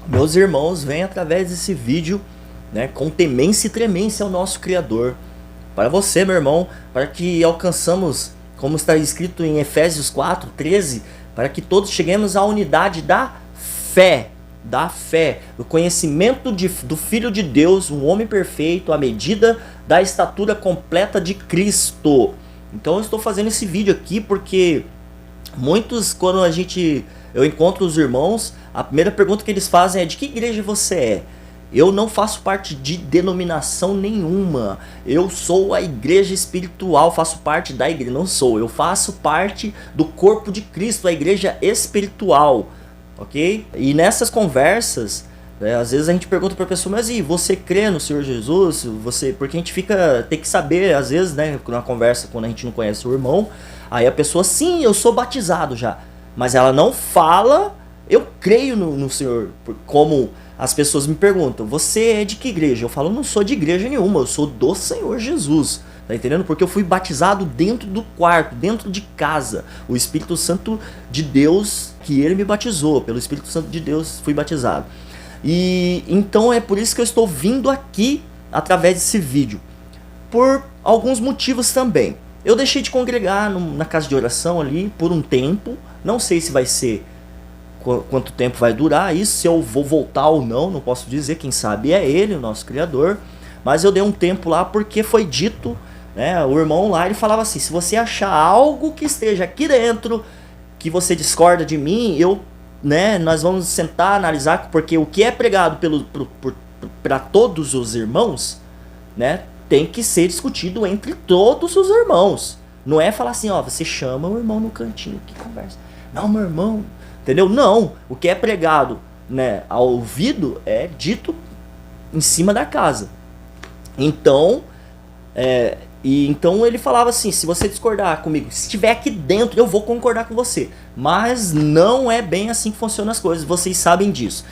Meus irmãos, vem através desse vídeo, né, com temência e tremência ao nosso Criador. Para você, meu irmão, para que alcançamos, como está escrito em Efésios 4:13, para que todos cheguemos à unidade da fé, do conhecimento do Filho de Deus, um homem perfeito, à medida da estatura completa de Cristo. Então eu estou fazendo esse vídeo aqui porque muitos, quando eu encontro os irmãos, a primeira pergunta que eles fazem é: de que igreja você é? Eu não faço parte de denominação nenhuma. Eu sou a igreja espiritual, faço parte da igreja. Não sou, eu faço parte do corpo de Cristo, a igreja espiritual. Ok? E nessas conversas, às vezes a gente pergunta para a pessoa: mas e você crê no Senhor Jesus? Porque a gente tem que saber, às vezes, né, na conversa, quando a gente não conhece o irmão, aí a pessoa: sim, eu sou batizado já. Mas ela não fala: eu creio no Senhor. Como as pessoas me perguntam: você é de que igreja? Eu falo: não sou de igreja nenhuma, eu sou do Senhor Jesus. Tá entendendo? Porque eu fui batizado dentro do quarto, dentro de casa. O Espírito Santo de Deus, que ele me batizou, pelo Espírito Santo de Deus fui batizado. E então é por isso que eu estou vindo aqui através desse vídeo. Por alguns motivos também. Eu deixei de congregar na casa de oração ali por um tempo. Não sei se vai ser quanto tempo vai durar isso, se eu vou voltar ou não, não posso dizer. Quem sabe é ele, o nosso Criador. Mas eu dei um tempo lá porque foi dito, né, o irmão lá, ele falava assim: se você achar algo que esteja aqui dentro, que você discorda de mim, nós vamos sentar, analisar, porque o que é pregado para todos os irmãos, né, tem que ser discutido entre todos os irmãos. Não é falar assim: ó, você chama o irmão no cantinho que conversa. Não, meu irmão, entendeu? Não, o que é pregado, né, ao ouvido é dito em cima da casa. Então, então ele falava assim: se você discordar comigo, se estiver aqui dentro, eu vou concordar com você. Mas não é bem assim que funcionam as coisas, vocês sabem disso.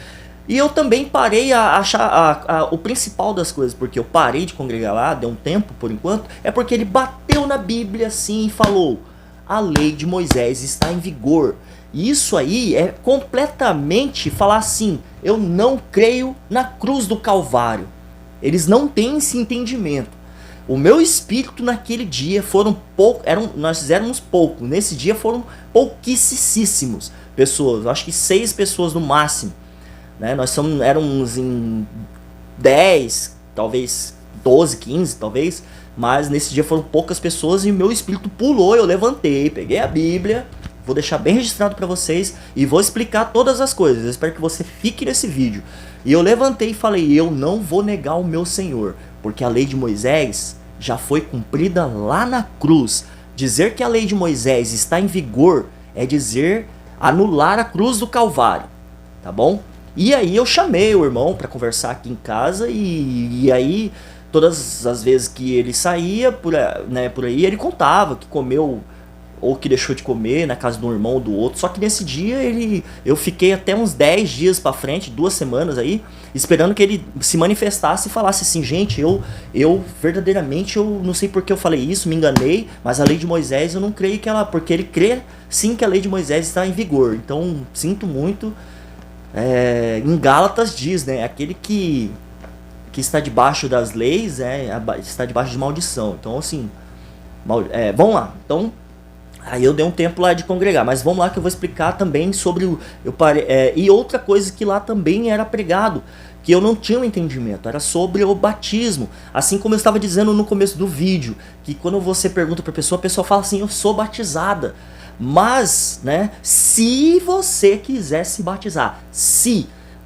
E eu também parei a achar o principal das coisas, porque eu parei de congregar lá, deu um tempo por enquanto, é porque ele bateu na Bíblia assim e falou: a lei de Moisés está em vigor. E isso aí é completamente falar assim: eu não creio na cruz do Calvário. Eles não têm esse entendimento. O meu espírito naquele dia nós éramos pouco. Nesse dia foram pouquíssimos pessoas, acho que 6 pessoas no máximo, né? Éramos em 10, talvez 12, 15 talvez, mas nesse dia foram poucas pessoas e o meu espírito pulou. Eu levantei, peguei a Bíblia, vou deixar bem registrado para vocês e vou explicar todas as coisas. Eu espero que você fique nesse vídeo. E eu levantei e falei: eu não vou negar o meu Senhor, porque a lei de Moisés já foi cumprida lá na cruz. Dizer que a lei de Moisés está em vigor é dizer anular a cruz do Calvário, tá bom? E aí eu chamei o irmão para conversar aqui em casa e aí todas as vezes que ele saía por aí, ele contava que comeu ou que deixou de comer na casa de um irmão ou do outro. Só que nesse dia eu fiquei até uns 10 dias pra frente, 2 semanas aí, esperando que ele se manifestasse e falasse assim: gente, eu verdadeiramente, eu não sei porque eu falei isso, me enganei, mas a lei de Moisés eu não creio que ela... Porque ele crê sim que a lei de Moisés está em vigor. Então, sinto muito. Em Gálatas diz, né, aquele que está debaixo das leis está debaixo de maldição. Então, assim, vamos lá. Então, aí eu dei um tempo lá de congregar, mas vamos lá que eu vou explicar também sobre e outra coisa que lá também era pregado, que eu não tinha um entendimento, era sobre o batismo. Assim como eu estava dizendo no começo do vídeo, que quando você pergunta para a pessoa fala assim: eu sou batizada. Mas, né, se você quiser se batizar,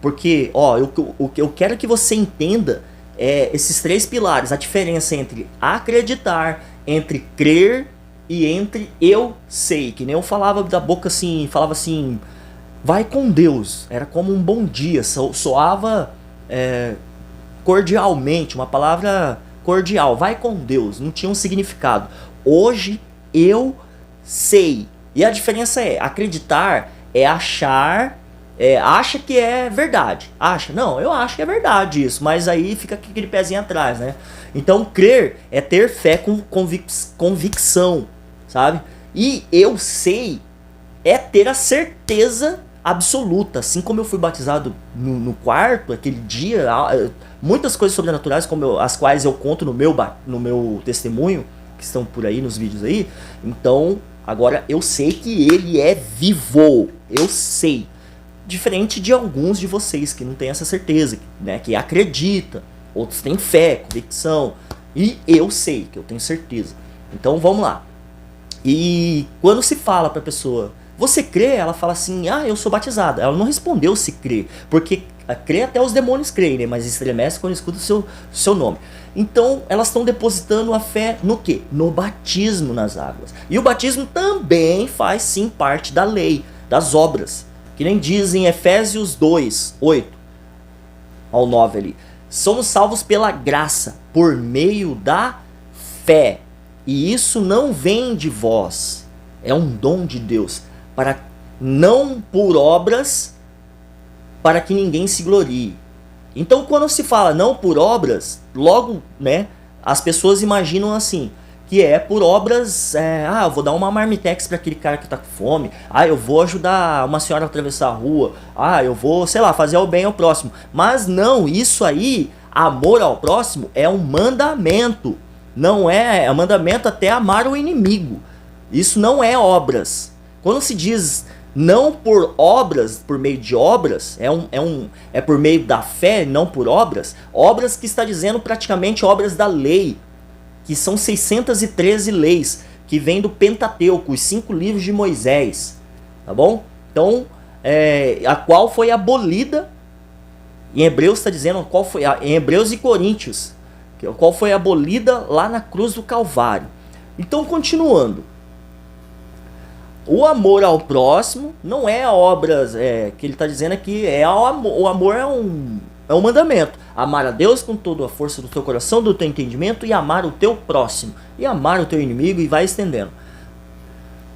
porque, ó, o que eu quero que você entenda esses 3 pilares, a diferença entre acreditar, entre crer e entre eu sei. Que nem eu falava da boca assim, falava assim: vai com Deus. Era como um bom dia, soava cordialmente, uma palavra cordial. Vai com Deus, não tinha um significado. Hoje eu sei. E a diferença acreditar é achar, acha que é verdade. Não, eu acho que é verdade isso, mas aí fica aquele pezinho atrás, né? Então crer é ter fé com convicção, sabe? E eu sei é ter a certeza absoluta. Assim como eu fui batizado no quarto, aquele dia, muitas coisas sobrenaturais, as quais eu conto no meu testemunho, que estão por aí nos vídeos aí. Então, agora eu sei que ele é vivo. Eu sei. Diferente de alguns de vocês que não têm essa certeza, né? Que acredita. Outros têm fé, convicção. E eu sei, que eu tenho certeza. Então vamos lá. E quando se fala pra pessoa, você crê? Ela fala assim, eu sou batizada. Ela não respondeu se crê. Porque crê até os demônios creem, né? Mas estremece quando escuta o seu nome. Então elas estão depositando a fé no quê? No batismo nas águas. E o batismo também faz sim parte da lei, das obras. Que nem diz em Efésios 2, 8 ao 9 ali. Somos salvos pela graça, por meio da fé. E isso não vem de vós. É um dom de Deus. Não por obras, para que ninguém se glorie. Então quando se fala não por obras, logo, né, as pessoas imaginam assim, que é por obras, eu vou dar uma marmitex para aquele cara que tá com fome, eu vou ajudar uma senhora a atravessar a rua, eu vou, sei lá, fazer o bem ao próximo. Mas não, isso aí, amor ao próximo, é um mandamento. Não é mandamento até amar o inimigo. Isso não é obras. Quando se diz não por obras, por meio de obras, é por meio da fé, não por obras. Obras que está dizendo praticamente obras da lei, que são 613 leis, que vem do Pentateuco, os 5 livros de Moisés, tá bom? Então, a qual foi abolida, em Hebreus está dizendo, em Hebreus e Coríntios, qual foi abolida lá na cruz do Calvário. Então, continuando, o amor ao próximo não é a obras, que ele está dizendo aqui, o amor é um mandamento. Amar a Deus com toda a força do teu coração, do teu entendimento, e amar o teu próximo, e amar o teu inimigo, e vai estendendo.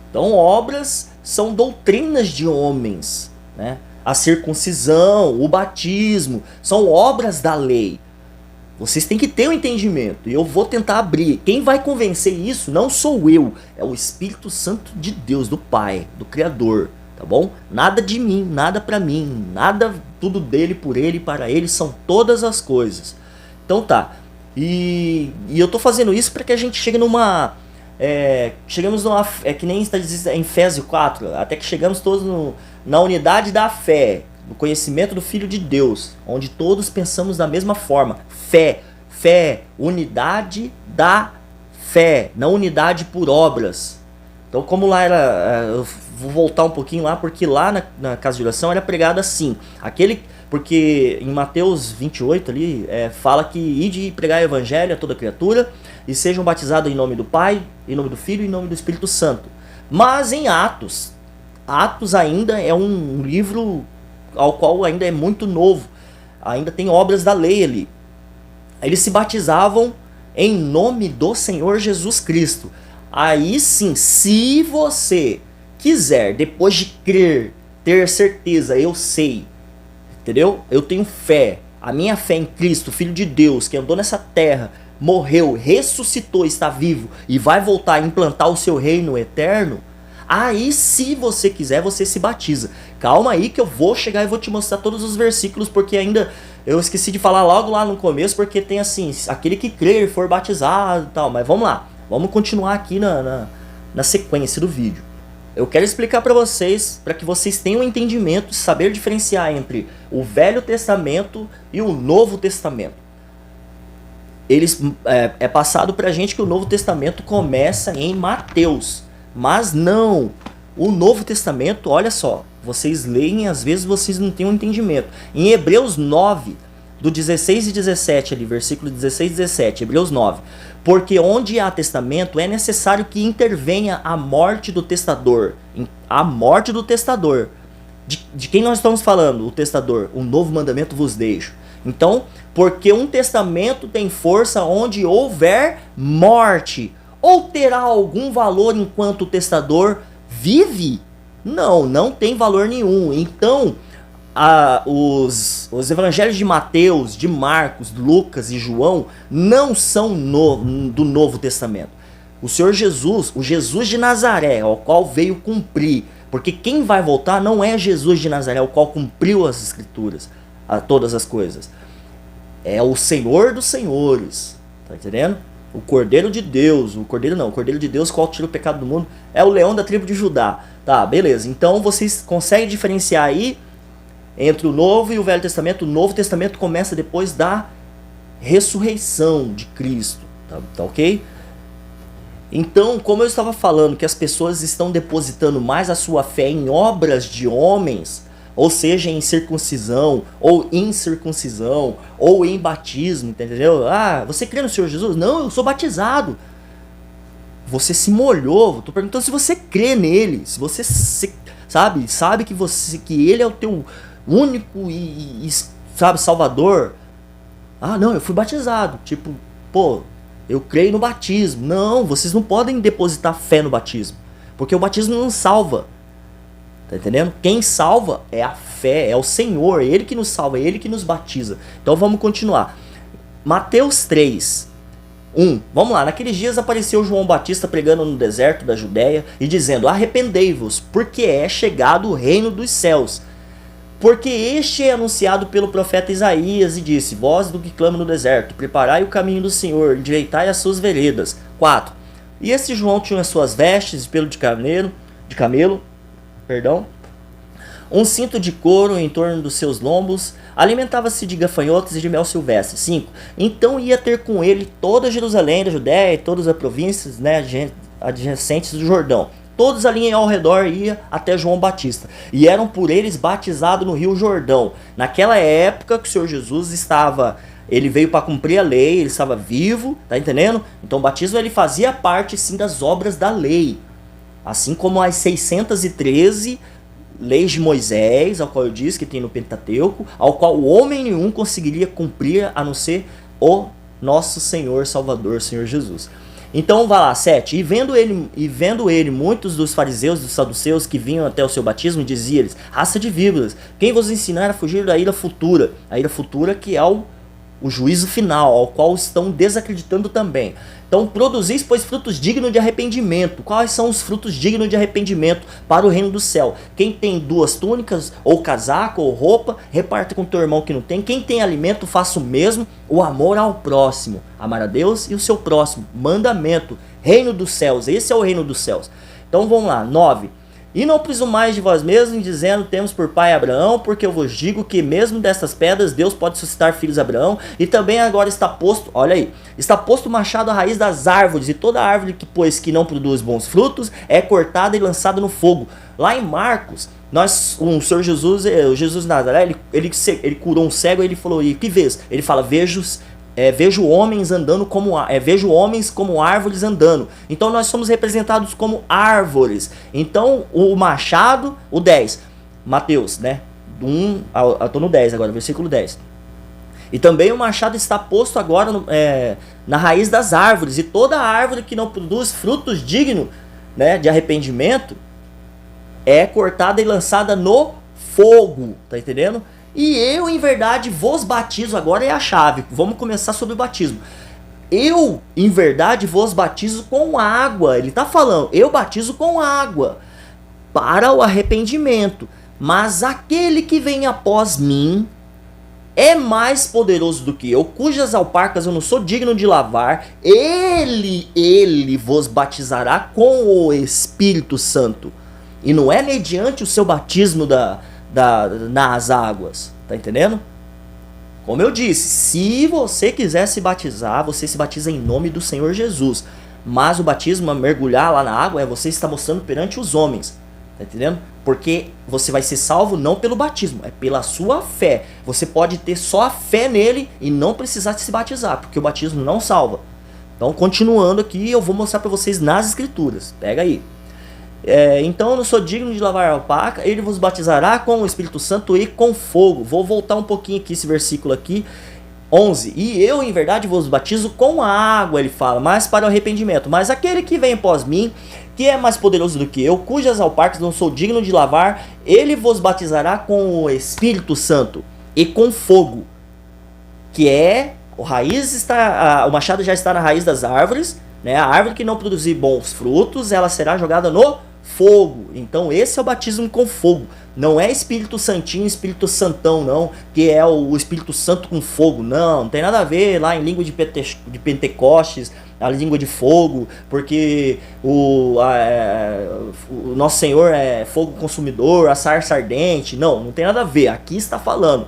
Então, obras são doutrinas de homens, né? A circuncisão, o batismo, são obras da lei. Vocês têm que ter um entendimento, e eu vou tentar abrir. Quem vai convencer isso não sou eu, é o Espírito Santo de Deus, do Pai, do Criador. Tá bom? Nada de mim, nada pra mim, nada, tudo dele, por ele, para ele, são todas as coisas. Então tá, e eu tô fazendo isso para que a gente chegue chegamos numa, que nem está dizendo em Efésios 4, até que chegamos todos na unidade da fé, no conhecimento do Filho de Deus, onde todos pensamos da mesma forma. Fé, unidade da fé, não unidade por obras. Então, como lá era, eu vou voltar um pouquinho lá, porque lá na casa de oração era pregado assim, porque em Mateus 28 ali, fala que ide e pregar o evangelho a toda criatura, e sejam batizados em nome do Pai, em nome do Filho e em nome do Espírito Santo. Mas em Atos ainda é um livro ao qual ainda é muito novo, ainda tem obras da lei ali. Eles se batizavam em nome do Senhor Jesus Cristo. Aí sim, se você quiser, depois de crer, ter certeza, eu sei, entendeu? Eu tenho fé, a minha fé em Cristo, Filho de Deus, que andou nessa terra, morreu, ressuscitou, está vivo e vai voltar a implantar o seu reino eterno. Aí, se você quiser, você se batiza. Calma aí que eu vou chegar e vou te mostrar todos os versículos, porque ainda eu esqueci de falar logo lá no começo, porque tem assim, aquele que crer e for batizado e tal, mas vamos lá. Vamos continuar aqui na sequência do vídeo. Eu quero explicar para vocês, para que vocês tenham um entendimento, saber diferenciar entre o Velho Testamento e o Novo Testamento. É passado para a gente que o Novo Testamento começa em Mateus, mas não. O Novo Testamento, olha só, vocês leem, às vezes vocês não têm um entendimento. Em Hebreus 9, do 16 e 17 ali, versículo 16 e 17, Hebreus 9. Porque onde há testamento é necessário que intervenha a morte do testador. A morte do testador. De quem nós estamos falando? O testador. Um novo mandamento vos deixo. Então, porque um testamento tem força onde houver morte. Ou terá algum valor enquanto o testador vive? Não, não tem valor nenhum. Então, os evangelhos de Mateus, de Marcos, Lucas e João não são do Novo Testamento. O Senhor Jesus, o Jesus de Nazaré, ao qual veio cumprir, Porque quem vai voltar não é Jesus de Nazaré, o qual cumpriu as escrituras, todas as coisas. É o Senhor dos Senhores, tá entendendo? O Cordeiro de Deus, o Cordeiro de Deus, qual tira o pecado do mundo, é o leão da tribo de Judá. Tá, beleza. Então vocês conseguem diferenciar aí entre o Novo e o Velho Testamento. O Novo Testamento começa depois da ressurreição de Cristo, tá ok? Então, como eu estava falando que as pessoas estão depositando mais a sua fé em obras de homens, ou seja, em circuncisão, ou incircuncisão, ou em batismo, entendeu? Ah, você crê no Senhor Jesus? Não, eu sou batizado. Você se molhou, estou perguntando se você crê nele, se você sabe que ele é o teu único e sabe, salvador. Ah, não, eu fui batizado, tipo, pô, eu creio no batismo. Não, vocês não podem depositar fé no batismo, porque o batismo não salva. Tá entendendo? Quem salva é a fé, é o Senhor, é Ele que nos salva, é Ele que nos batiza. Então vamos continuar. Mateus 3, 1. Vamos lá. Naqueles dias apareceu João Batista pregando no deserto da Judéia e dizendo: arrependei-vos, porque é chegado o reino dos céus. Porque este é anunciado pelo profeta Isaías e disse: voz do que clama no deserto, preparai o caminho do Senhor, endireitai as suas veredas. 4. E esse João tinha as suas vestes de pelo de camelo, um cinto de couro em torno dos seus lombos, alimentava-se de gafanhotos e de mel silvestre. 5. Então ia ter com ele toda Jerusalém, da Judéia e todas as províncias, né, adjacentes do Jordão. Todos ali ao redor ia até João Batista, e eram por eles batizados no rio Jordão. Naquela época que o Senhor Jesus ele veio para cumprir a lei, ele estava vivo, tá entendendo? Então o batismo ele fazia parte sim das obras da lei. Assim como as 613 leis de Moisés, ao qual eu disse que tem no Pentateuco, ao qual o homem nenhum conseguiria cumprir a não ser o nosso Senhor Salvador, Senhor Jesus. Então vai lá, 7. E vendo ele, muitos dos fariseus e dos saduceus que vinham até o seu batismo, dizia-lhes: raça de víboras, quem vos ensinar a fugir da ira futura? A ira futura que é o juízo final, ao qual estão desacreditando também. Então produzis, pois, frutos dignos de arrependimento. Quais são os frutos dignos de arrependimento para o reino do céu? Quem tem 2 túnicas, ou casaco, ou roupa, reparta com teu irmão que não tem. Quem tem alimento, faça o mesmo. O amor ao próximo. Amar a Deus e o seu próximo. Mandamento. Reino dos céus. Esse é o reino dos céus. Então vamos lá. 9. E não presumais de vós mesmos, dizendo: temos por pai Abraão, porque eu vos digo que mesmo destas pedras Deus pode suscitar filhos a Abraão. E também agora está posto, olha aí, está posto o machado à raiz das árvores, e toda árvore que não produz bons frutos é cortada e lançada no fogo. Lá em Marcos, o Senhor Jesus, o Jesus de Nazaré, ele curou um cego e ele falou: e que vês? Ele fala: vejo homens andando vejo homens como árvores andando. Então nós somos representados como árvores. Então o machado, o 10, Mateus, né? Estou no 10 agora, versículo 10. E também o machado está posto agora na raiz das árvores, e toda árvore que não produz frutos dignos, né, de arrependimento é cortada e lançada no fogo, tá entendendo? E eu, em verdade, vos batizo. Agora é a chave. Vamos começar sobre o batismo. Eu, em verdade, vos batizo com água. Ele está falando: eu batizo com água para o arrependimento. Mas aquele que vem após mim é mais poderoso do que eu, cujas alparcas eu não sou digno de lavar. Ele vos batizará com o Espírito Santo. E não é mediante o seu batismo nas águas, tá entendendo? Como eu disse, se você quiser se batizar, você se batiza em nome do Senhor Jesus. Mas o batismo, mergulhar lá na água, você está mostrando perante os homens, tá entendendo? Porque você vai ser salvo não pelo batismo, é pela sua fé. Você pode ter só a fé nele e não precisar se batizar, porque o batismo não salva. Então, continuando aqui, eu vou mostrar para vocês nas escrituras. Pega aí. Então eu não sou digno de lavar a alpaca, ele vos batizará com o Espírito Santo e com fogo. Vou voltar um pouquinho aqui, esse versículo aqui, 11. E eu, em verdade, vos batizo com água, ele fala, mas para o arrependimento. Mas aquele que vem após mim, que é mais poderoso do que eu, cujas alparcas não sou digno de lavar, ele vos batizará com o Espírito Santo e com fogo. Que é, o machado já está na raiz das árvores, né? A árvore que não produzir bons frutos, ela será jogada no fogo. Então esse é o batismo com fogo. Não é Espírito Santinho, Espírito Santão, não, que é o Espírito Santo com fogo. Não tem nada a ver lá em língua de Pentecostes, a língua de fogo, porque o nosso Senhor é fogo consumidor, a sarça ardente. Não tem nada a ver. Aqui está falando,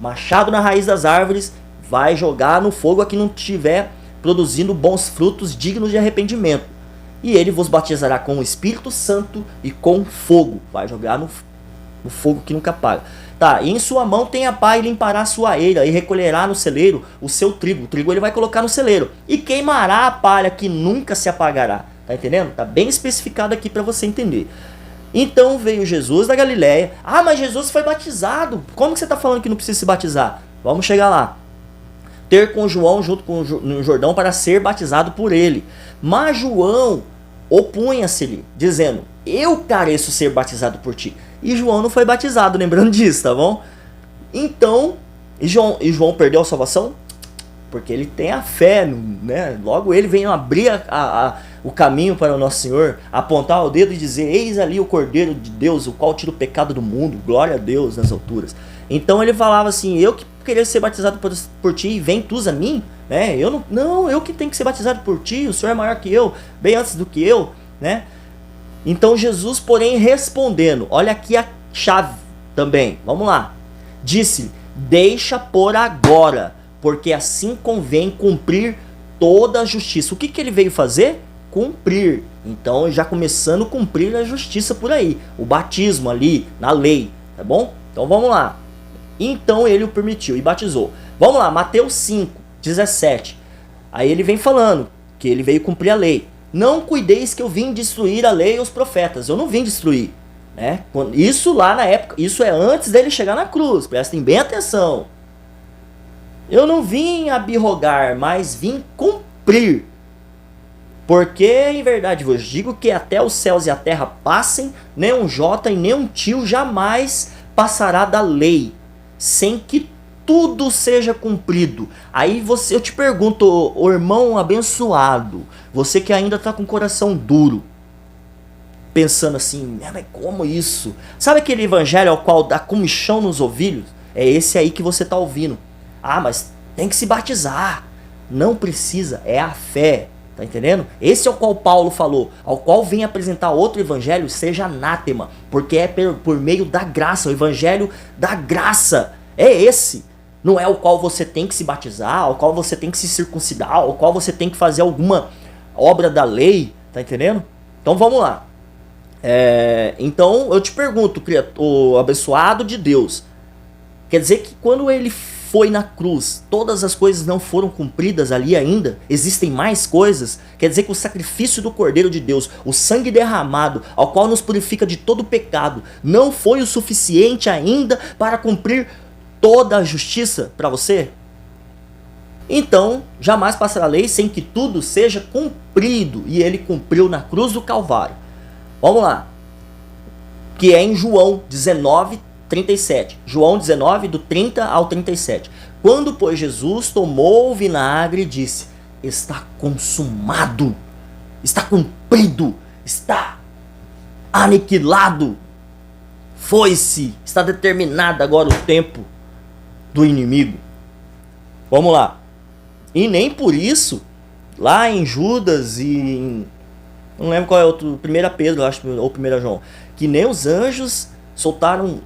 machado na raiz das árvores, vai jogar no fogo a quem não estiver produzindo bons frutos dignos de arrependimento. E ele vos batizará com o Espírito Santo e com fogo. Vai jogar no fogo que nunca apaga. Tá, e em sua mão tem a pá e limpará a sua eira, e recolherá no celeiro o seu trigo. O trigo ele vai colocar no celeiro. E queimará a palha que nunca se apagará. Tá entendendo? Tá bem especificado aqui para você entender. Então veio Jesus da Galileia. Ah, mas Jesus foi batizado. Como que você tá falando que não precisa se batizar? Vamos chegar lá. Ter com João junto com no Jordão para ser batizado por ele. Mas João opunha-se-lhe, dizendo: eu careço ser batizado por ti. E João não foi batizado, lembrando disso, tá bom? Então, e João perdeu a salvação? Porque ele tem a fé, né? Logo ele vem abrir o caminho para o nosso Senhor, apontar o dedo e dizer: eis ali o Cordeiro de Deus, o qual tira o pecado do mundo, glória a Deus nas alturas. Então ele falava assim: eu que queria ser batizado por ti, vem tu a mim? Né? Eu que tenho que ser batizado por ti, o Senhor é maior que eu, bem antes do que eu, né? Então Jesus, porém, respondendo, olha aqui a chave também, vamos lá. Disse: deixa por agora, porque assim convém cumprir toda a justiça. O que ele veio fazer? Cumprir. Então já começando a cumprir a justiça por aí. O batismo ali, na lei, tá bom? Então vamos lá. Então ele o permitiu e batizou. Vamos lá, Mateus 5, 17. Aí ele vem falando que ele veio cumprir a lei. Não cuideis que eu vim destruir a lei e os profetas. Eu não vim destruir, né? Isso lá na época, isso é antes dele chegar na cruz. Prestem bem atenção. Eu não vim abirrogar, mas vim cumprir. Porque em verdade vos digo que até os céus e a terra passem, nem um jota e nem um tio jamais passará da lei, sem que tudo seja cumprido. Aí eu te pergunto, o irmão abençoado, você que ainda está com o coração duro, pensando assim: mas como isso? Sabe aquele evangelho ao qual dá comichão nos ouvidos? É esse aí que você está ouvindo. Ah, mas tem que se batizar. Não precisa, é a fé. Tá entendendo? Esse é o qual Paulo falou, ao qual vem apresentar outro evangelho, seja anátema, porque é por meio da graça, o evangelho da graça é esse. Não é o qual você tem que se batizar, ao qual você tem que se circuncidar, ao qual você tem que fazer alguma obra da lei, tá entendendo? Então vamos lá. Então eu te pergunto, o abençoado de Deus, quer dizer que quando ele foi na cruz, todas as coisas não foram cumpridas ali ainda? Existem mais coisas? Quer dizer que o sacrifício do Cordeiro de Deus, o sangue derramado, ao qual nos purifica de todo pecado, não foi o suficiente ainda para cumprir toda a justiça para você? Então, jamais passará a lei sem que tudo seja cumprido. E ele cumpriu na cruz do Calvário. Vamos lá. Que é em João 19, 37. João 19, do 30 ao 37. Quando, pois, Jesus tomou o vinagre e disse: está consumado, está cumprido, está aniquilado, foi-se, está determinado agora o tempo do inimigo. Vamos lá. E nem por isso, lá em Judas e em, não lembro qual é outro, 1 Pedro, acho, ou 1 João, que nem os anjos soltaram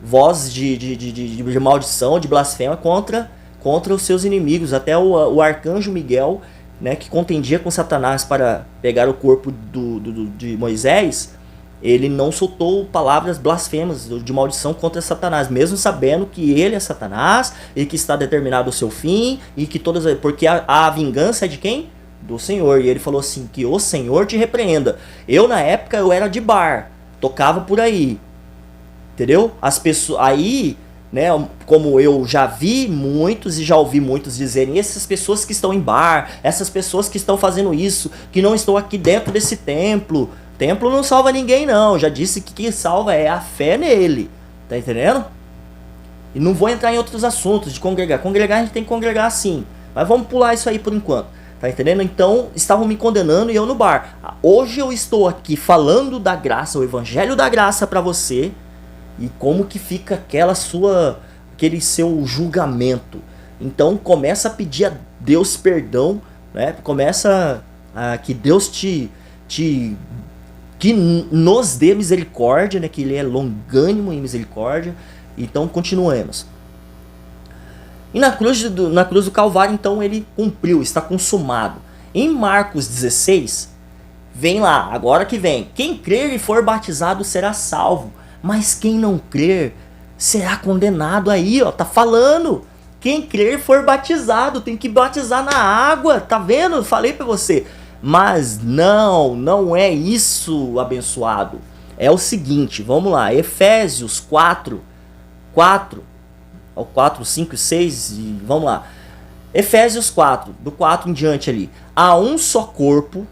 vozes de maldição, de blasfêmia contra os seus inimigos. Até o arcanjo Miguel, né, que contendia com Satanás para pegar o corpo de Moisés, ele não soltou palavras blasfemas de maldição contra Satanás, mesmo sabendo que ele é Satanás e que está determinado o seu fim, e que porque a vingança é de quem? Do Senhor. E ele falou assim: que o Senhor te repreenda. Eu, na época, eu era de bar, tocava por aí, entendeu? As pessoas aí, né, como eu já vi muitos e já ouvi muitos dizerem: essas pessoas que estão em bar, essas pessoas que estão fazendo isso, que não estão aqui dentro desse templo. Templo não salva ninguém, não. Já disse que quem salva é a fé nele. Tá entendendo? E não vou entrar em outros assuntos de congregar. Congregar a gente tem que congregar sim. Mas vamos pular isso aí por enquanto. Tá entendendo? Então, estavam me condenando e eu no bar. Hoje eu estou aqui falando da graça, o evangelho da graça para você, e como que fica aquele seu julgamento. Então, começa a pedir a Deus perdão, né? Começa a que Deus que nos dê misericórdia, né? Que Ele é longânimo em misericórdia. Então, continuemos. E na cruz do Calvário, então, ele cumpriu, está consumado. Em Marcos 16, vem lá, agora que vem. Quem crer e for batizado será salvo, mas quem não crer será condenado. Aí, ó, tá falando. Quem crer e for batizado, tem que batizar na água, tá vendo? Falei pra você. Mas não é isso, abençoado. É o seguinte, vamos lá, Efésios 4, 5 e 6, e vamos lá. Efésios 4, do 4 em diante ali. Há um só corpo,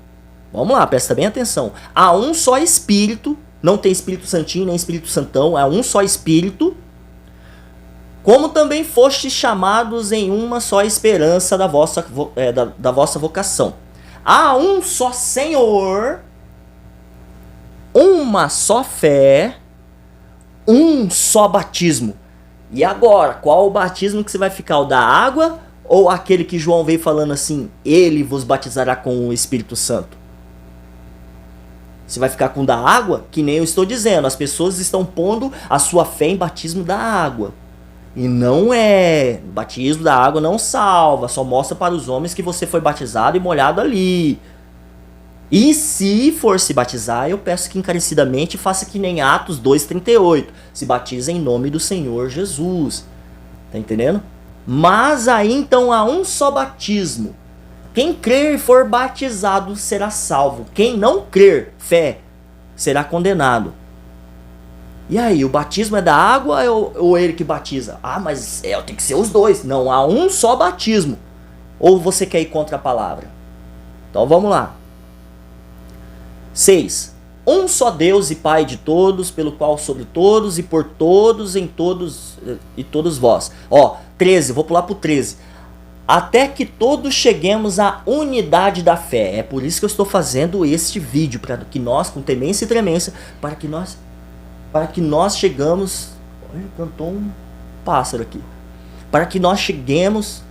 vamos lá, presta bem atenção. Há um só Espírito, não tem Espírito Santinho nem Espírito Santão, há um só Espírito. Como também fostes chamados em uma só esperança da vossa vocação. Há um só Senhor, uma só fé, um só batismo. E agora, qual o batismo que você vai ficar? O da água ou aquele que João veio falando assim, ele vos batizará com o Espírito Santo? Você vai ficar com o da água? Que nem eu estou dizendo, as pessoas estão pondo a sua fé em batismo da água. E não é, o batismo da água não salva, só mostra para os homens que você foi batizado e molhado ali. E se for se batizar, eu peço que encarecidamente faça que nem Atos 2,38. Se batiza em nome do Senhor Jesus. Tá entendendo? Mas aí então há um só batismo. Quem crer e for batizado será salvo. Quem não crer, fé, será condenado. E aí, o batismo é da água ou ele que batiza? Ah, mas tem que ser os dois. Não, há um só batismo. Ou você quer ir contra a palavra? Então vamos lá. 6. Um só Deus e Pai de todos, pelo qual sobre todos e por todos, em todos e todos vós. 13, vou pular pro 13. Até que todos cheguemos à unidade da fé. É por isso que eu estou fazendo este vídeo, para que nós, com temência e tremência, para que nós chegamos... Olha, cantou um pássaro aqui. Para que nós cheguemos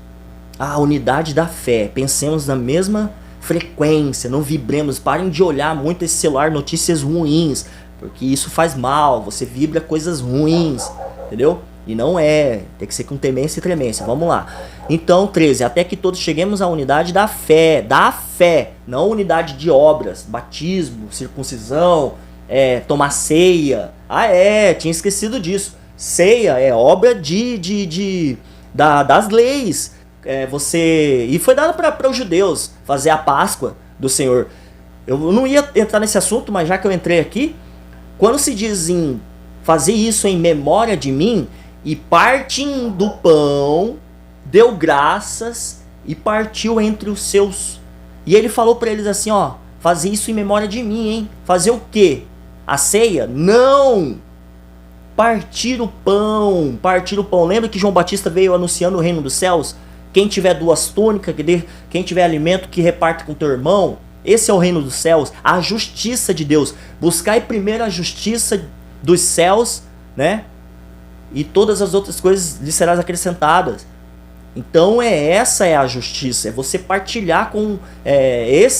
à unidade da fé. Pensemos na mesma frequência, não vibremos. Parem de olhar muito esse celular, notícias ruins, porque isso faz mal. Você vibra coisas ruins, entendeu? E não tem que ser com temência e tremência. Vamos lá. Então, 13. Até que todos cheguemos à unidade da fé, não unidade de obras, batismo, circuncisão, tomar ceia. Tinha esquecido disso. Ceia é obra das leis. E foi dado para os judeus fazer a Páscoa do Senhor. Eu não ia entrar nesse assunto, mas já que eu entrei aqui, quando se diz em fazer isso em memória de mim, e partindo do pão, deu graças e partiu entre os seus. E ele falou para eles assim, fazer isso em memória de mim, hein? Fazer o quê? A ceia? Não! Partir o pão. Lembra que João Batista veio anunciando o reino dos céus? Quem tiver 2 túnicas, quem tiver alimento, que reparte com teu irmão. Esse é o reino dos céus, a justiça de Deus. Buscai primeiro a justiça dos céus, né? E todas as outras coisas lhe serão acrescentadas. Então essa é a justiça, é você partilhar com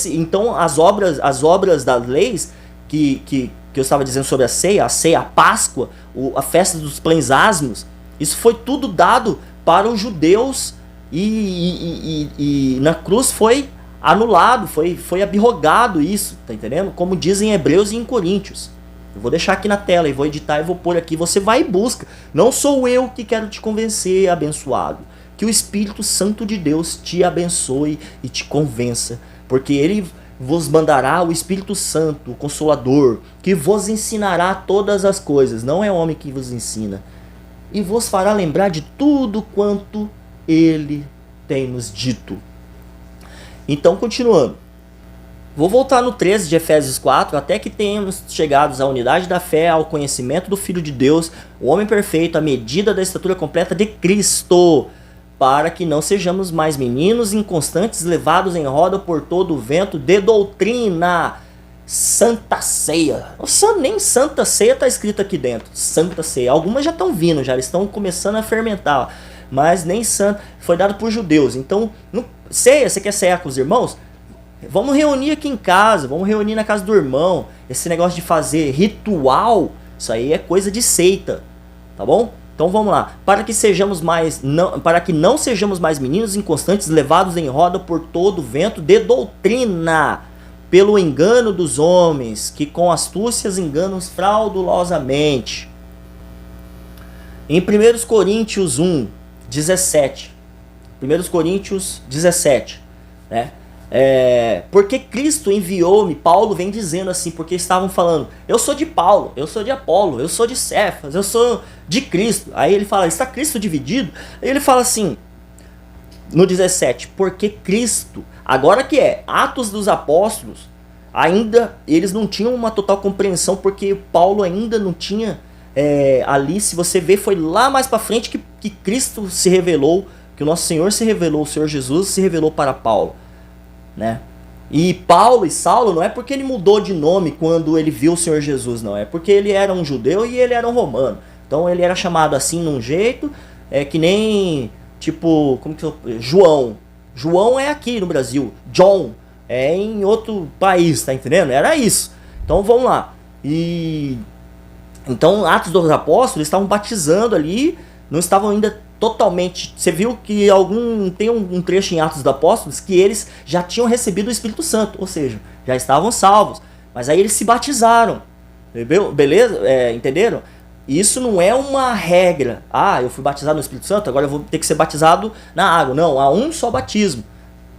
então as obras das leis que eu estava dizendo sobre a ceia, a Páscoa, a festa dos pães asmos, isso foi tudo dado para os judeus e na cruz foi anulado, foi abrogado isso, tá entendendo? Como dizem em Hebreus e em Coríntios. Eu vou deixar aqui na tela e vou editar e vou pôr aqui. Você vai e busca. Não sou eu que quero te convencer, abençoado. Que o Espírito Santo de Deus te abençoe e te convença. Porque Ele vos mandará o Espírito Santo, o Consolador, que vos ensinará todas as coisas. Não é homem que vos ensina. E vos fará lembrar de tudo quanto Ele tem nos dito. Então, continuando. Vou voltar no 13 de Efésios 4, até que tenhamos chegados à unidade da fé, ao conhecimento do Filho de Deus, o homem perfeito, à medida da estatura completa de Cristo. para que não sejamos mais meninos inconstantes, levados em roda por todo o vento de doutrina. Santa Ceia. Nem Santa Ceia está escrito aqui dentro. Santa Ceia. Algumas já estão vindo, já estão começando a fermentar. Mas nem Santa. Foi dado por judeus. Então, ceia, você quer cear com os irmãos? Vamos reunir aqui em casa. Vamos reunir na casa do irmão. Esse negócio de fazer ritual, isso aí é coisa de seita. Tá bom? Então vamos lá. Para que não sejamos mais meninos inconstantes, levados em roda por todo o vento de doutrina, pelo engano dos homens, que com astúcias enganam fraudulosamente. Em 1 Coríntios 1, 17. 1 Coríntios 17. Né? Porque Cristo enviou-me, Paulo vem dizendo assim, porque estavam falando, eu sou de Paulo, eu sou de Apolo, eu sou de Cefas, eu sou de Cristo. Aí ele fala, está Cristo dividido? Aí ele fala assim, no 17, porque Cristo, agora que é Atos dos Apóstolos, ainda eles não tinham uma total compreensão, porque Paulo ainda não tinha, ali se você ver, foi lá mais para frente que Cristo se revelou, que o nosso Senhor se revelou, o Senhor Jesus se revelou para Paulo, né? E Paulo e Saulo não é porque ele mudou de nome quando ele viu o Senhor Jesus, não, é porque ele era um judeu e ele era um romano, então ele era chamado assim num jeito, que nem tipo, como que João é aqui no Brasil, John é em outro país, tá entendendo? Era isso. Então vamos lá. Então Atos dos Apóstolos estavam batizando ali, não estavam ainda totalmente. Você viu que tem um trecho em Atos dos Apóstolos que eles já tinham recebido o Espírito Santo, ou seja, já estavam salvos. Mas aí eles se batizaram. Beleza? Entenderam? Isso não é uma regra. Eu fui batizado no Espírito Santo, agora eu vou ter que ser batizado na água. Não, há um só batismo,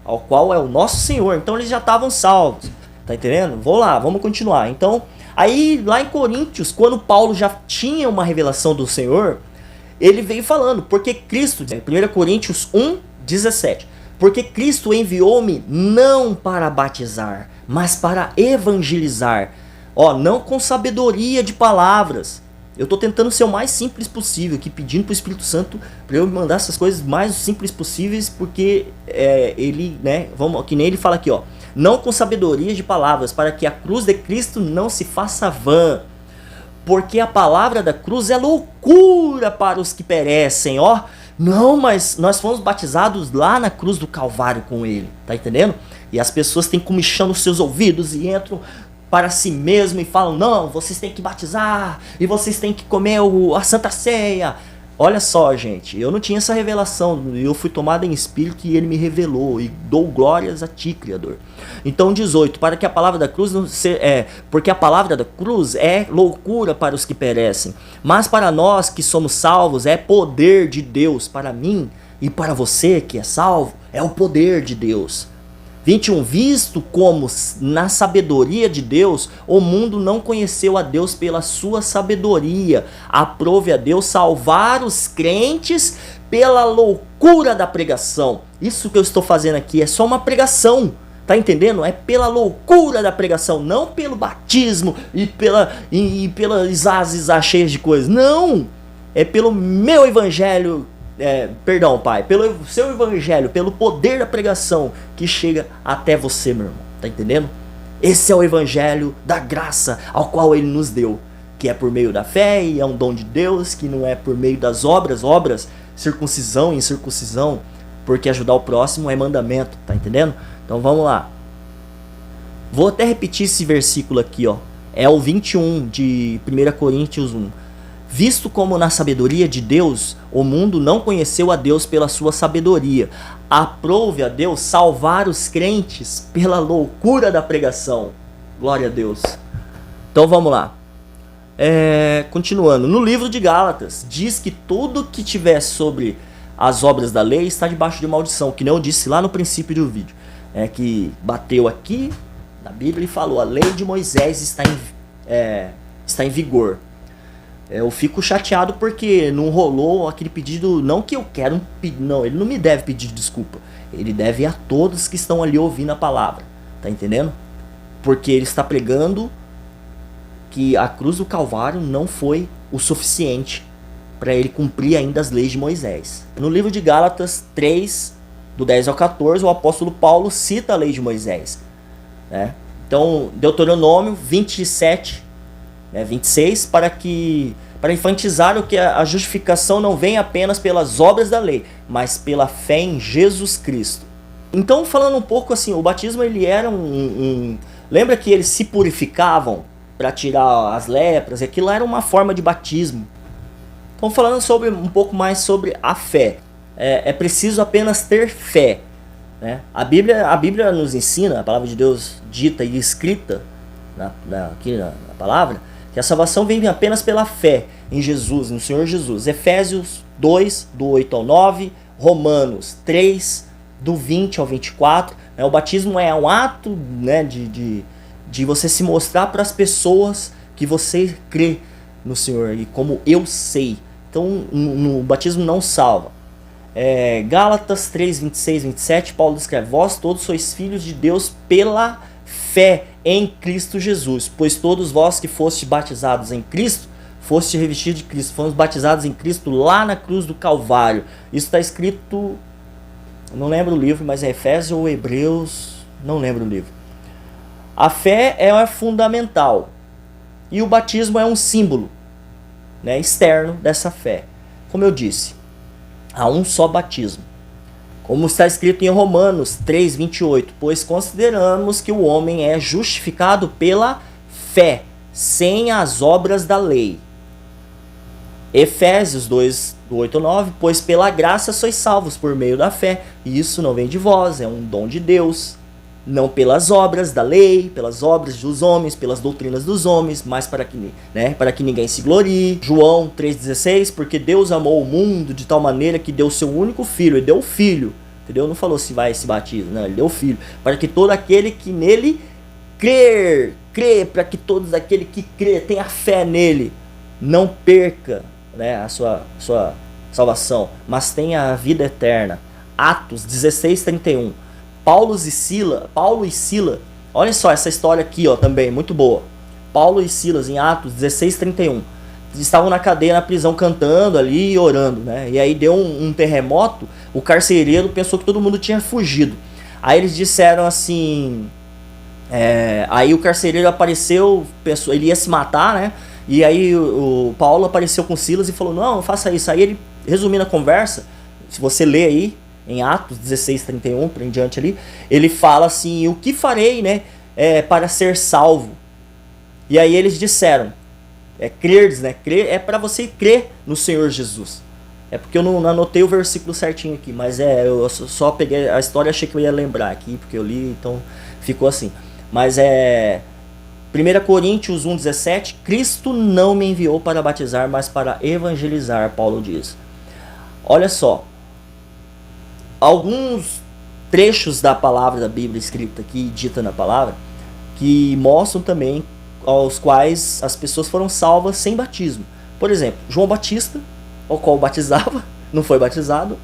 ao qual é o nosso Senhor. Então eles já estavam salvos. Tá entendendo? Vamos continuar. Então, aí lá em Coríntios, quando Paulo já tinha uma revelação do Senhor, ele veio falando, porque Cristo, 1 Coríntios 1, 17, porque Cristo enviou-me não para batizar, mas para evangelizar. Não com sabedoria de palavras. Eu estou tentando ser o mais simples possível aqui, pedindo para o Espírito Santo para eu mandar essas coisas mais simples possíveis, porque ele, né, que nem ele fala aqui, não com sabedoria de palavras, para que a cruz de Cristo não se faça vã, porque a palavra da cruz é loucura para os que perecem, não, mas nós fomos batizados lá na cruz do Calvário com ele, tá entendendo? E as pessoas têm comichão nos seus ouvidos e entram para si mesmo e falam, não, vocês têm que batizar e vocês têm que comer a Santa Ceia. Olha só, gente, eu não tinha essa revelação, eu fui tomado em espírito e ele me revelou, e dou glórias a ti, Criador. Então 18, para que a palavra da cruz porque a palavra da cruz é loucura para os que perecem, mas para nós que somos salvos é poder de Deus. Para mim e para você que é salvo, é o poder de Deus. 21, visto como na sabedoria de Deus, o mundo não conheceu a Deus pela sua sabedoria, aprove a Deus salvar os crentes pela loucura da pregação. Isso que eu estou fazendo aqui é só uma pregação, tá entendendo? É pela loucura da pregação, não pelo batismo e pelas asas cheias de coisas, não! É pelo meu evangelho. Perdão, Pai, pelo seu evangelho, pelo poder da pregação que chega até você, meu irmão, tá entendendo? Esse é o evangelho da graça ao qual ele nos deu, que é por meio da fé e é um dom de Deus, que não é por meio das obras, circuncisão e incircuncisão, porque ajudar o próximo é mandamento, tá entendendo? Então vamos lá. Vou até repetir esse versículo aqui, é o 21 de 1 Coríntios 1. Visto como na sabedoria de Deus, o mundo não conheceu a Deus pela sua sabedoria, aprove a Deus salvar os crentes pela loucura da pregação. Glória a Deus. Então vamos lá. Continuando, no livro de Gálatas, diz que tudo que tiver sobre as obras da lei está debaixo de maldição, que nem eu disse lá no princípio do vídeo. Que bateu aqui na Bíblia e falou, a lei de Moisés está em vigor. Eu fico chateado porque não rolou aquele pedido, não que eu quero, não, ele não me deve pedir desculpa, ele deve a todos que estão ali ouvindo a palavra, tá entendendo? Porque ele está pregando que a cruz do Calvário não foi o suficiente para ele cumprir ainda as leis de Moisés. No livro de Gálatas 3, do 10 ao 14, o apóstolo Paulo cita a lei de Moisés, né? Então, Deuteronômio 27, 26, para enfatizar o que a justificação não vem apenas pelas obras da lei, mas pela fé em Jesus Cristo. Então, falando um pouco assim, o batismo ele era lembra que eles se purificavam para tirar as lepras? Aquilo era uma forma de batismo. Então, falando um pouco mais sobre a fé. É preciso apenas ter fé, né? A Bíblia nos ensina, a palavra de Deus dita e escrita aqui na palavra, que a salvação vem apenas pela fé em Jesus, no Senhor Jesus. Efésios 2, do 8 ao 9, Romanos 3, do 20 ao 24. O batismo é um ato, né, de você se mostrar para as pessoas que você crê no Senhor, e como eu sei. Então, o batismo não salva. Gálatas 3, 26, 27, Paulo escreve: vós todos sois filhos de Deus pela fé em Cristo Jesus, pois todos vós que fostes batizados em Cristo, fostes revestidos de Cristo. Fomos batizados em Cristo lá na cruz do Calvário. Isso está escrito, não lembro o livro, mas é Efésios ou Hebreus, não lembro o livro. A fé é fundamental, e o batismo é um símbolo, né, externo dessa fé. Como eu disse, há um só batismo. Como está escrito em Romanos 3, 28, pois consideramos que o homem é justificado pela fé, sem as obras da lei. Efésios 2, do 8 ao 9, pois pela graça sois salvos por meio da fé, e isso não vem de vós, é um dom de Deus, não pelas obras da lei, pelas obras dos homens, pelas doutrinas dos homens, mas para que ninguém se glorie. João 3,16, porque Deus amou o mundo de tal maneira que deu o seu único filho, ele deu o filho, entendeu? Não falou se vai se batiza, não, ele deu o filho, para que todo aquele que nele crê, para que todos aquele que crê, tenha fé nele, não perca, né, a sua salvação, mas tenha a vida eterna. Atos 16, 31. Paulo e Sila, olha só essa história aqui, ó, também, muito boa. Paulo e Silas, em Atos 16, 31, estavam na cadeia, na prisão, cantando ali e orando, né? E aí deu um terremoto, o carcereiro pensou que todo mundo tinha fugido. Aí eles disseram assim, aí o carcereiro apareceu, pensou, ele ia se matar, né? E aí o Paulo apareceu com Silas e falou, não faça isso. Aí ele, resumindo a conversa, se você ler aí, em Atos 16, 31, por em diante ali, ele fala assim, o que farei, né, para ser salvo? E aí eles disseram, crerdes, né, crer é para você crer no Senhor Jesus. É porque eu não anotei o versículo certinho aqui, mas eu só peguei a história e achei que eu ia lembrar aqui, porque eu li, então ficou assim. Mas 1 Coríntios 1,17, Cristo não me enviou para batizar, mas para evangelizar, Paulo diz. Olha só, alguns trechos da palavra da Bíblia escrita aqui, dita na palavra, que mostram também aos quais as pessoas foram salvas sem batismo. Por exemplo, João Batista, o qual batizava, não foi batizado.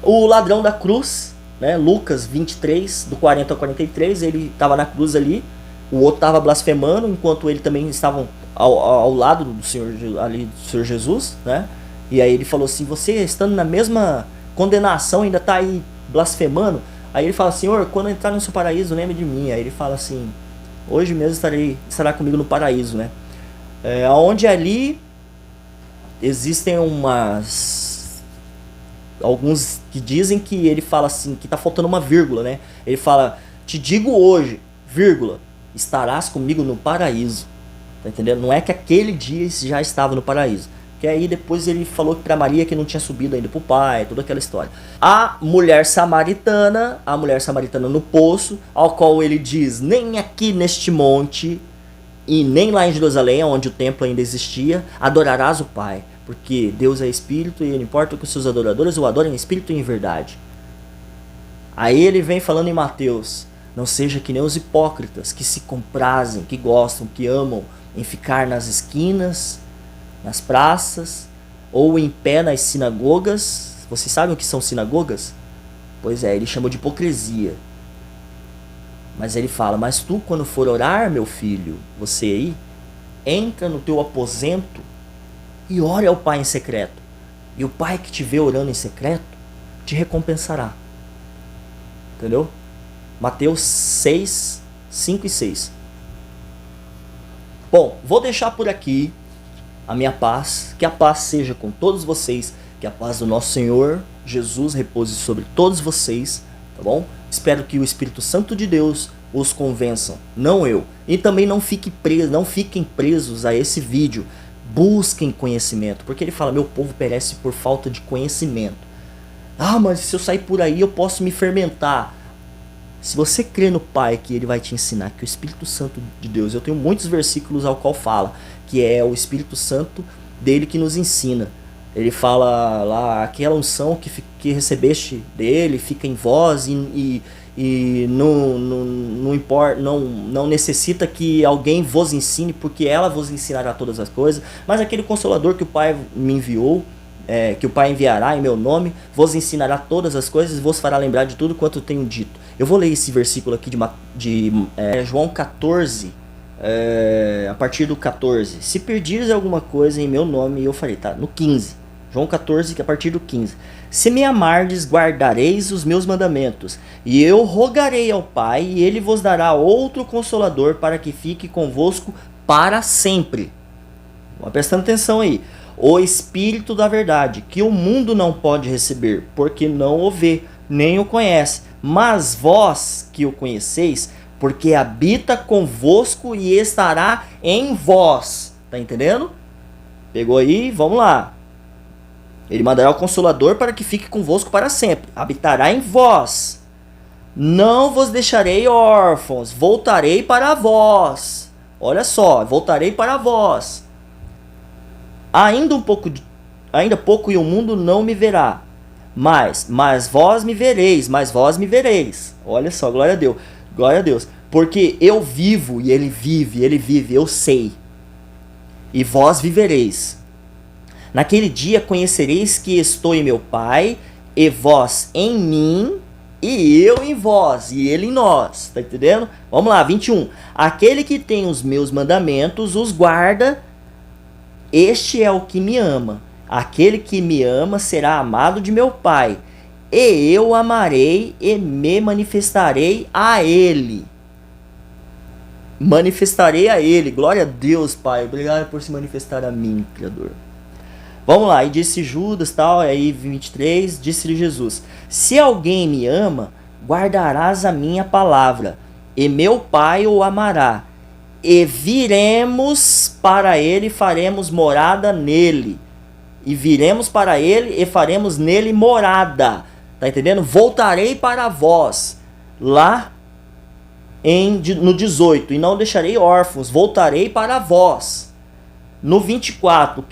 O ladrão da cruz, né, Lucas 23, do 40 ao 43, ele estava na cruz ali, o outro estava blasfemando, enquanto ele também estavam ao lado do Senhor, ali, do Senhor Jesus, né? E aí ele falou assim, você estando na mesma condenação ainda está aí blasfemando? Aí ele fala, Senhor, quando eu entrar no seu paraíso, lembre de mim. Aí ele fala assim, hoje mesmo estará comigo no paraíso, né? Onde ali existem alguns que dizem que ele fala assim, que está faltando uma vírgula, né? Ele fala, te digo hoje, vírgula, estarás comigo no paraíso. Tá entendendo? Não é que aquele dia já estava no paraíso. Que aí depois ele falou para Maria que não tinha subido ainda pro pai, toda aquela história. A mulher samaritana no poço, ao qual ele diz, nem aqui neste monte e nem lá em Jerusalém, onde o templo ainda existia, adorarás o Pai, porque Deus é espírito e não importa que os seus adoradores o adorem em espírito e em verdade. Aí ele vem falando em Mateus, não seja que nem os hipócritas que se comprazem, que gostam, que amam em ficar nas esquinas, nas praças, ou em pé nas sinagogas. Vocês sabem o que são sinagogas? Pois é, ele chamou de hipocrisia. Mas ele fala, mas tu quando for orar, meu filho, você aí, entra no teu aposento e ore ao Pai em secreto. E o Pai que te vê orando em secreto te recompensará. Entendeu? Mateus 6, 5 e 6. Bom, vou deixar por aqui a minha paz. Que a paz seja com todos vocês. Que a paz do nosso Senhor Jesus repouse sobre todos vocês. Tá bom? Espero que o Espírito Santo de Deus os convençam, não eu. E também não fiquem presos a esse vídeo. Busquem conhecimento, porque ele fala, meu povo perece por falta de conhecimento. Ah, mas se eu sair por aí eu posso me fermentar. Se você crê no Pai, que ele vai te ensinar, que o Espírito Santo de Deus, eu tenho muitos versículos ao qual fala, que é o Espírito Santo dele que nos ensina. Ele fala lá, aquela unção que recebeste dele fica em vós e não importa, não necessita que alguém vos ensine, porque ela vos ensinará todas as coisas. Mas aquele Consolador que o Pai me enviou, que o Pai enviará em meu nome, vos ensinará todas as coisas e vos fará lembrar de tudo quanto eu tenho dito. Eu vou ler esse versículo aqui de João 14, a partir do 14. Se perdires alguma coisa em meu nome, eu farei. Tá, no 15. João 14, a partir do 15. Se me amardes, guardareis os meus mandamentos, e eu rogarei ao Pai, e ele vos dará outro Consolador para que fique convosco para sempre. Vamos prestando atenção aí. O Espírito da verdade, que o mundo não pode receber, porque não o vê, nem o conhece. Mas vós que o conheceis, porque habita convosco e estará em vós. Tá entendendo? Pegou aí? Vamos lá. Ele mandará o Consolador para que fique convosco para sempre. Habitará em vós. Não vos deixarei órfãos. Voltarei para vós. Olha só, voltarei para vós. Ainda pouco e o mundo não me verá. Mas vós me vereis. Olha só, glória a Deus. Glória a Deus. Porque eu vivo e ele vive, eu sei. E vós vivereis. Naquele dia conhecereis que estou em meu Pai, e vós em mim, e eu em vós, e ele em nós. Tá entendendo? Vamos lá, 21. Aquele que tem os meus mandamentos, os guarda, este é o que me ama. Aquele que me ama será amado de meu Pai, e eu amarei e me manifestarei a ele. Manifestarei a ele. Glória a Deus, Pai. Obrigado por se manifestar a mim, Criador. Vamos lá, e disse Judas, tal, aí 23, disse-lhe Jesus, se alguém me ama, guardarás a minha palavra, e meu Pai o amará, e viremos para ele e faremos morada nele, e viremos para ele e faremos nele morada, tá entendendo? Voltarei para vós, lá no 18, e não deixarei órfãos, voltarei para vós. No 24,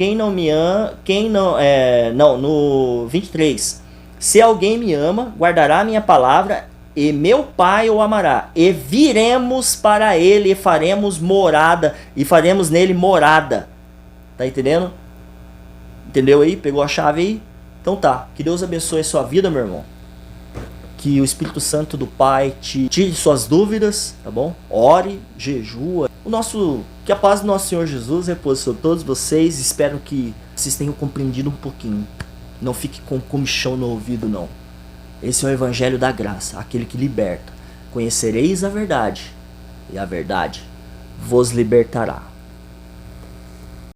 no 23, se alguém me ama, guardará a minha palavra, e meu Pai o amará, e viremos para ele e faremos morada, e faremos nele morada. Tá entendendo? Entendeu aí? Pegou a chave aí? Então tá, que Deus abençoe a sua vida, meu irmão. Que o Espírito Santo do Pai te tire suas dúvidas, tá bom? Ore, jejua. Que a paz do nosso Senhor Jesus repouse sobre todos vocês. Espero que vocês tenham compreendido um pouquinho. Não fique com comichão no ouvido, não. Esse é o Evangelho da Graça, aquele que liberta. Conhecereis a verdade, e a verdade vos libertará.